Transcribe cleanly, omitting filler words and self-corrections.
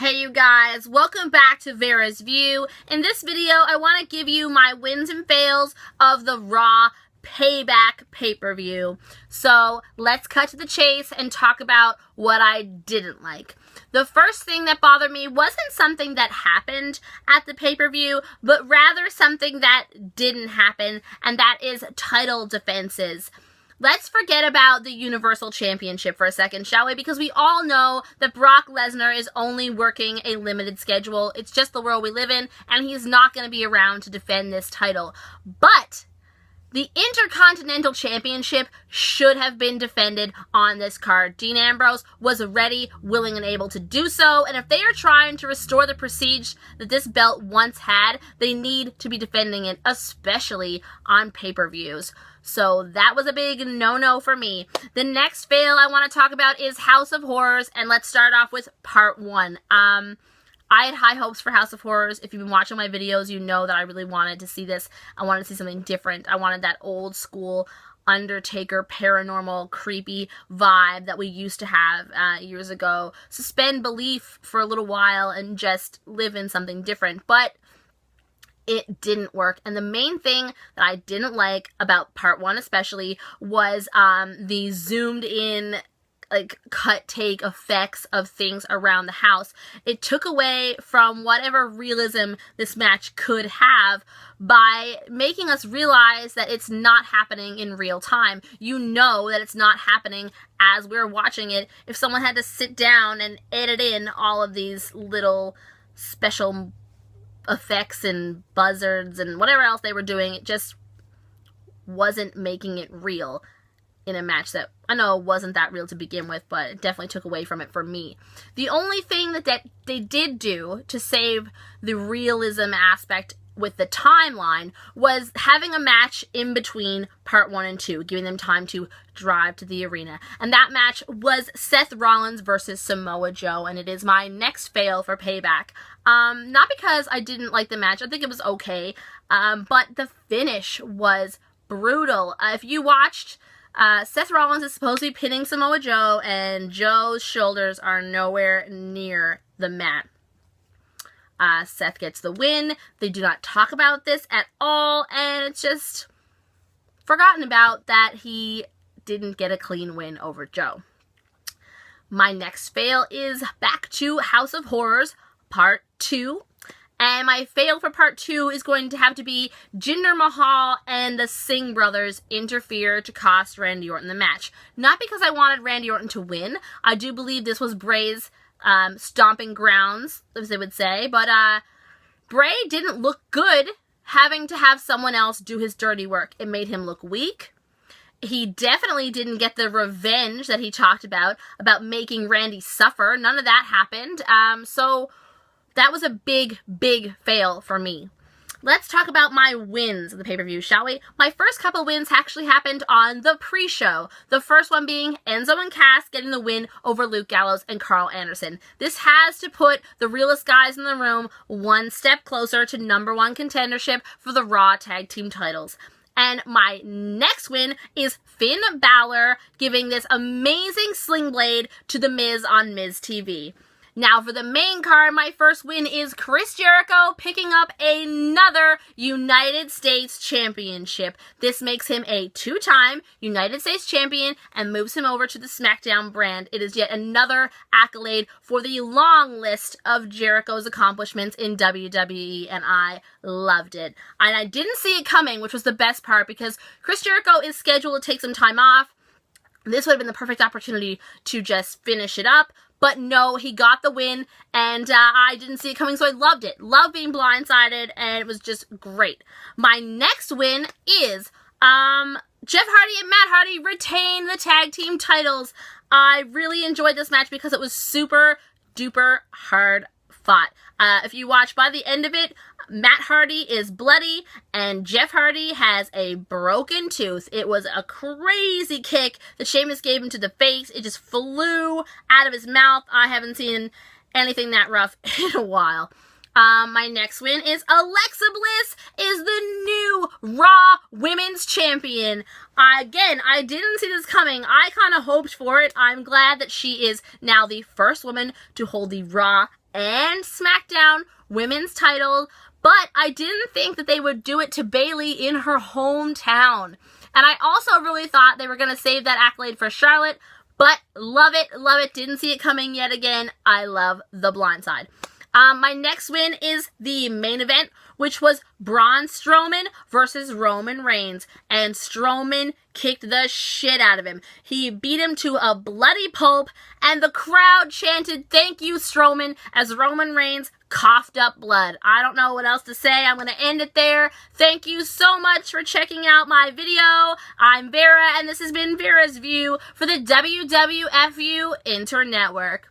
Hey you guys, welcome back to Vera's View. In this video, I want to give you my wins and fails of the Raw Payback pay-per-view. So let's cut to the chase and talk about what I didn't like. The first thing that bothered me wasn't something that happened at the pay-per-view, but rather something that didn't happen, and that is title defenses. Let's forget about the Universal Championship for a second, shall we? Because we all know that Brock Lesnar is only working a limited schedule. It's just the world we live in, and he's not going to be around to defend this title. But the Intercontinental Championship should have been defended on this card. Dean Ambrose was ready, willing, and able to do so, and if they are trying to restore the prestige that this belt once had, they need to be defending it, especially on pay-per-views. So that was a big no-no for me. The next fail I want to talk about is House of Horrors, and let's start off with part 1. I had high hopes for House of Horrors. If you've been watching my videos, you know that I really wanted to see this. I wanted to see something different. I wanted that old school Undertaker, paranormal, creepy vibe that we used to have years ago. Suspend belief for a little while and just live in something different. But it didn't work. And the main thing that I didn't like about part 1 especially was the zoomed in, like, cut take effects of things around the house. It took away from whatever realism this match could have by making us realize that it's not happening in real time. You know that it's not happening as we're watching it. If someone had to sit down and edit in all of these little special effects and buzzards and whatever else they were doing, it just wasn't making it real in a match that I know wasn't that real to begin with, but it definitely took away from it for me. The only thing that they did do to save the realism aspect with the timeline was having a match in between part 1 and 2, giving them time to drive to the arena. And that match was Seth Rollins versus Samoa Joe, and it is my next fail for Payback. Not because I didn't like the match, I think it was okay, but the finish was brutal. If you watched, Seth Rollins is supposed to be pinning Samoa Joe, and Joe's shoulders are nowhere near the mat. Seth gets the win. They do not talk about this at all, and it's just forgotten about that he didn't get a clean win over Joe. My next fail is back to House of Horrors, part 2. And my fail for part 2 is going to have to be Jinder Mahal and the Singh brothers interfere to cost Randy Orton the match. Not because I wanted Randy Orton to win. I do believe this was Bray's stomping grounds, as they would say. But Bray didn't look good having to have someone else do his dirty work. It made him look weak. He definitely didn't get the revenge that he talked about making Randy suffer. None of that happened. So that was a big, big fail for me. Let's talk about my wins of the pay-per-view, shall we? My first couple wins actually happened on the pre-show. The first one being Enzo and Cass getting the win over Luke Gallows and Carl Anderson. This has to put the realest guys in the room one step closer to #1 contendership for the Raw Tag Team titles. And my next win is Finn Balor giving this amazing sling blade to The Miz on Miz TV. Now for the main card, my first win is Chris Jericho picking up another United States Championship. This makes him a 2-time United States Champion and moves him over to the SmackDown brand. It is yet another accolade for the long list of Jericho's accomplishments in WWE, and I loved it. And I didn't see it coming, which was the best part, because Chris Jericho is scheduled to take some time off. This would have been the perfect opportunity to just finish it up. But no, he got the win, and I didn't see it coming, so I loved it. Loved being blindsided, and it was just great. My next win is Jeff Hardy and Matt Hardy retain the tag team titles. I really enjoyed this match because it was super duper hard fought. If you watch, by the end of it, Matt Hardy is bloody, and Jeff Hardy has a broken tooth. It was a crazy kick that Sheamus gave him to the face. It just flew out of his mouth. I haven't seen anything that rough in a while. My next win is Alexa Bliss is the new Raw Women's Champion. Again, I didn't see this coming. I kind of hoped for it. I'm glad that she is now the first woman to hold the Raw and SmackDown Women's title, but I didn't think that they would do it to Bayley in her hometown. And I also really thought they were going to save that accolade for Charlotte, but love it, didn't see it coming yet again. I love the blind side. My next win is the main event, which was Braun Strowman versus Roman Reigns. And Strowman kicked the shit out of him. He beat him to a bloody pulp, and the crowd chanted, "Thank you, Strowman," as Roman Reigns coughed up blood. I don't know what else to say. I'm going to end it there. Thank you so much for checking out my video. I'm Vera, and this has been Vera's View for the WWFu InterNetwork.